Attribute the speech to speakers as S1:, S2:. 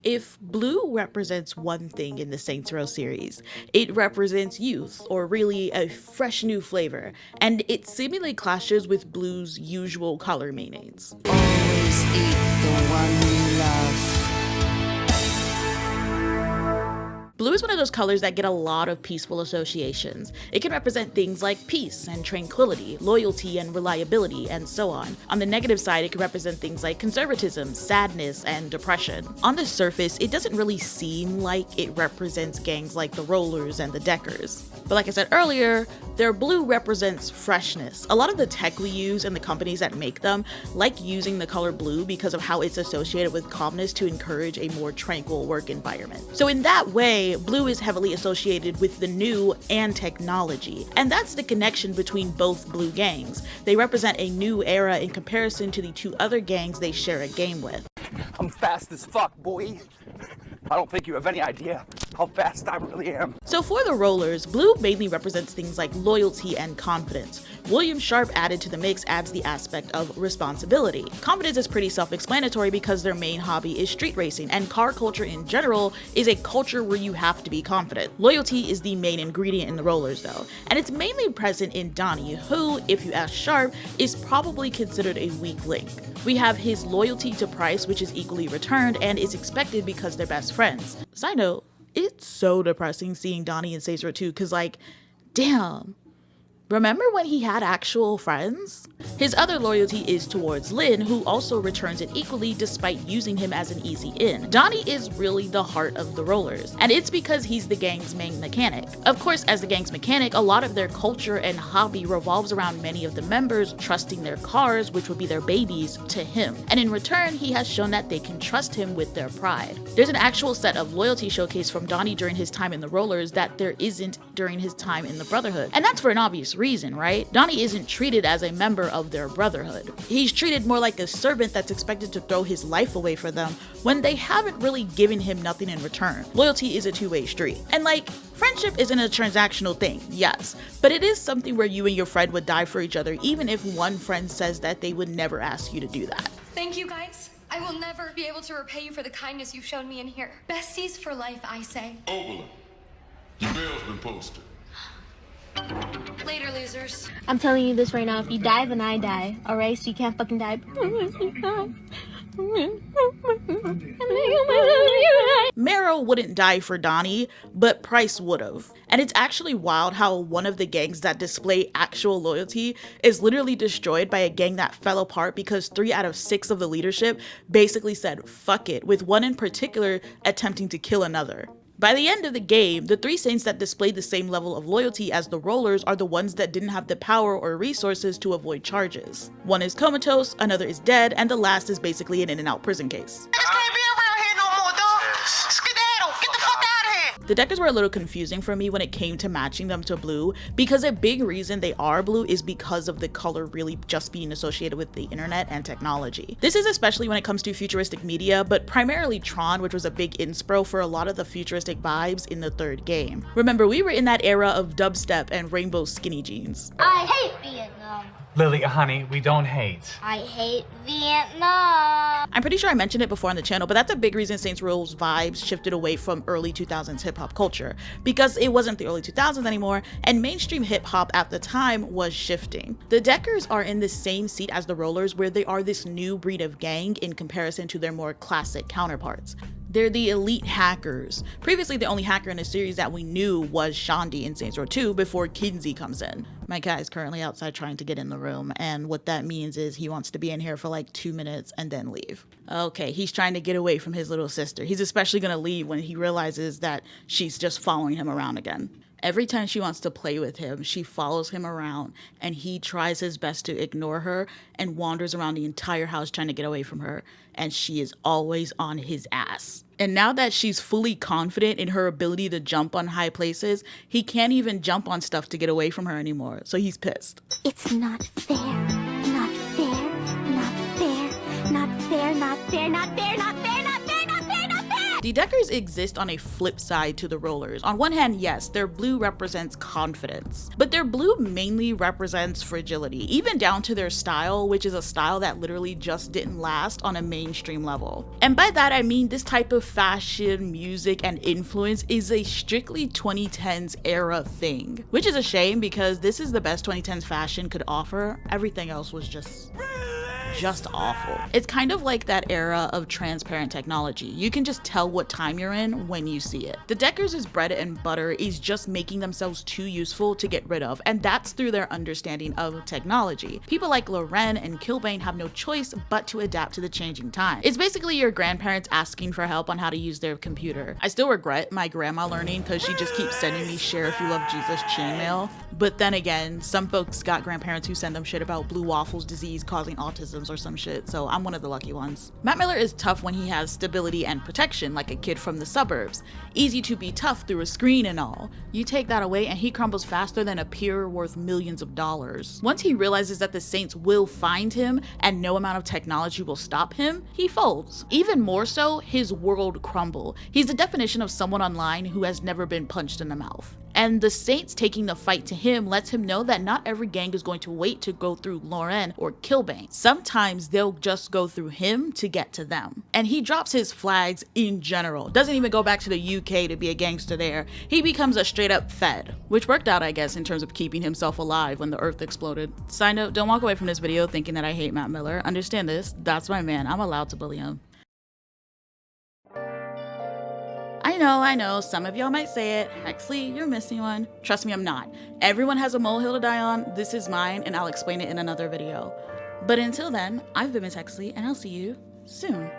S1: If blue represents one thing in the Saints Row series, it represents youth, or really a fresh new flavor, and it seemingly clashes with blue's usual color meanings.
S2: Always eat the one you love.
S1: Blue is one of those colors that get a lot of peaceful associations. It can represent things like peace and tranquility, loyalty and reliability, and so on. On the negative side, it can represent things like conservatism, sadness, and depression. On the surface, it doesn't really seem like it represents gangs like the Rollers and the Deckers. But like I said earlier, their blue represents freshness. A lot of the tech we use and the companies that make them like using the color blue because of how it's associated with calmness to encourage a more tranquil work environment. So in that way, blue is heavily associated with the new and technology. And that's the connection between both blue gangs. They represent a new era in comparison to the two other gangs they share a game with.
S3: I'm fast as fuck, boy. I don't think you have any idea how fast I really am.
S1: So for the Rollers, blue mainly represents things like loyalty and confidence. William Sharp added to the mix adds the aspect of responsibility. Confidence is pretty self-explanatory because their main hobby is street racing, and car culture in general is a culture where you have to be confident. Loyalty is the main ingredient in the Rollers though, and it's mainly present in Donnie, who, if you ask Sharp, is probably considered a weak link. We have his loyalty to Price, which is equally returned and is expected because they're best friends. Side note, it's so depressing seeing Donnie in Saints Row 2 because like, damn. Remember when he had actual friends? His other loyalty is towards Lynn, who also returns it equally despite using him as an easy in. Donnie is really the heart of the Rollers, and it's because he's the gang's main mechanic. Of course, as the gang's mechanic, a lot of their culture and hobby revolves around many of the members trusting their cars, which would be their babies, to him. And in return, he has shown that they can trust him with their pride. There's an actual set of loyalty showcase from Donnie during his time in the Rollers that there isn't during his time in the Brotherhood. And that's for an obvious reason, right? Donnie isn't treated as a member of their brotherhood. He's treated more like a servant that's expected to throw his life away for them when they haven't really given him nothing in return. Loyalty is a two-way street. And like, friendship isn't a transactional thing, yes, but it is something where you and your friend would die for each other even if one friend says that they would never ask you to do that.
S4: Thank you guys. I will never be able to repay you for the kindness you've shown me in here. Besties for life, I say.
S5: Oberlin, your bail's been posted.
S4: Later, losers.
S6: I'm telling you this right now, if you die, then I die. Alright, so you can't fucking die.
S1: Marrow wouldn't die for Donnie, but Price would've. And it's actually wild how one of the gangs that display actual loyalty is literally destroyed by a gang that fell apart because 3 out of 6 of the leadership basically said fuck it, with one in particular attempting to kill another. By the end of the game, the 3 Saints that displayed the same level of loyalty as the Rollers are the ones that didn't have the power or resources to avoid charges. One is comatose, another is dead, and the last is basically an in-and-out prison case. The Deckers were a little confusing for me when it came to matching them to blue, because a big reason they are blue is because of the color really just being associated with the internet and technology. This is especially when it comes to futuristic media, but primarily Tron, which was a big inspo for a lot of the futuristic vibes in the 3rd game. Remember, we were in that era of dubstep and rainbow skinny jeans.
S6: I hate Vietnam.
S7: Lily, honey, we don't hate.
S6: I hate Vietnam.
S1: I'm pretty sure I mentioned it before on the channel, but that's a big reason Saints Row's vibes shifted away from early 2000s hip-hop culture, because it wasn't the early 2000s anymore, and mainstream hip-hop at the time was shifting. The Deckers are in the same seat as the Rollers, where they are this new breed of gang in comparison to their more classic counterparts. They're the elite hackers. Previously, the only hacker in the series that we knew was Shaundi in Saints Row 2 before Kinsey comes in. My cat is currently outside trying to get in the room, and what that means is he wants to be in here for like 2 minutes and then leave. Okay, he's trying to get away from his little sister. He's especially gonna leave when he realizes that she's just following him around again. Every time she wants to play with him, she follows him around, and he tries his best to ignore her and wanders around the entire house trying to get away from her, and she is always on his ass. And now that she's fully confident in her ability to jump on high places, he can't even jump on stuff to get away from her anymore, so he's pissed.
S6: It's not fair. Not fair. Not fair. Not fair. Not fair. Not fair. Not fair. Not fair. Not fair. Not fair.
S1: The Deckers exist on a flip side to the Rollers. On one hand, yes, their blue represents confidence, but their blue mainly represents fragility, even down to their style, which is a style that literally just didn't last on a mainstream level. And by that I mean this type of fashion, music, and influence is a strictly 2010s era thing, which is a shame because this is the best 2010s fashion could offer. Everything else was just awful. It's kind of like that era of transparent technology. You can just tell what time you're in when you see it. The Deckers' bread and butter is just making themselves too useful to get rid of, and that's through their understanding of technology. People like Loren and Kilbane have no choice but to adapt to the changing time. It's basically your grandparents asking for help on how to use their computer. I still regret my grandma learning because she just keeps sending me share if you love Jesus chain mail. But then again, some folks got grandparents who send them shit about blue waffles disease causing autisms or some shit, so I'm one of the lucky ones. Matt Miller is tough when he has stability and protection, like a kid from the suburbs. Easy to be tough through a screen and all. You take that away and he crumbles faster than a peer worth millions of dollars. Once he realizes that the Saints will find him and no amount of technology will stop him, he folds. Even more so, his world crumble. He's the definition of someone online who has never been punched in the mouth. And the Saints taking the fight to him lets him know that not every gang is going to wait to go through Loren or Kilbane. Sometimes they'll just go through him to get to them. And he drops his flags in general. Doesn't even go back to the UK to be a gangster there. He becomes a straight up Fed, which worked out, I guess, in terms of keeping himself alive when the earth exploded. Side note, don't walk away from this video thinking that I hate Matt Miller. Understand this, that's my man. I'm allowed to bully him. I know, some of y'all might say it, Hexley, you're missing one. Trust me, I'm not. Everyone has a molehill to die on, this is mine, and I'll explain it in another video. But until then, I've been Miss Hexley, and I'll see you soon.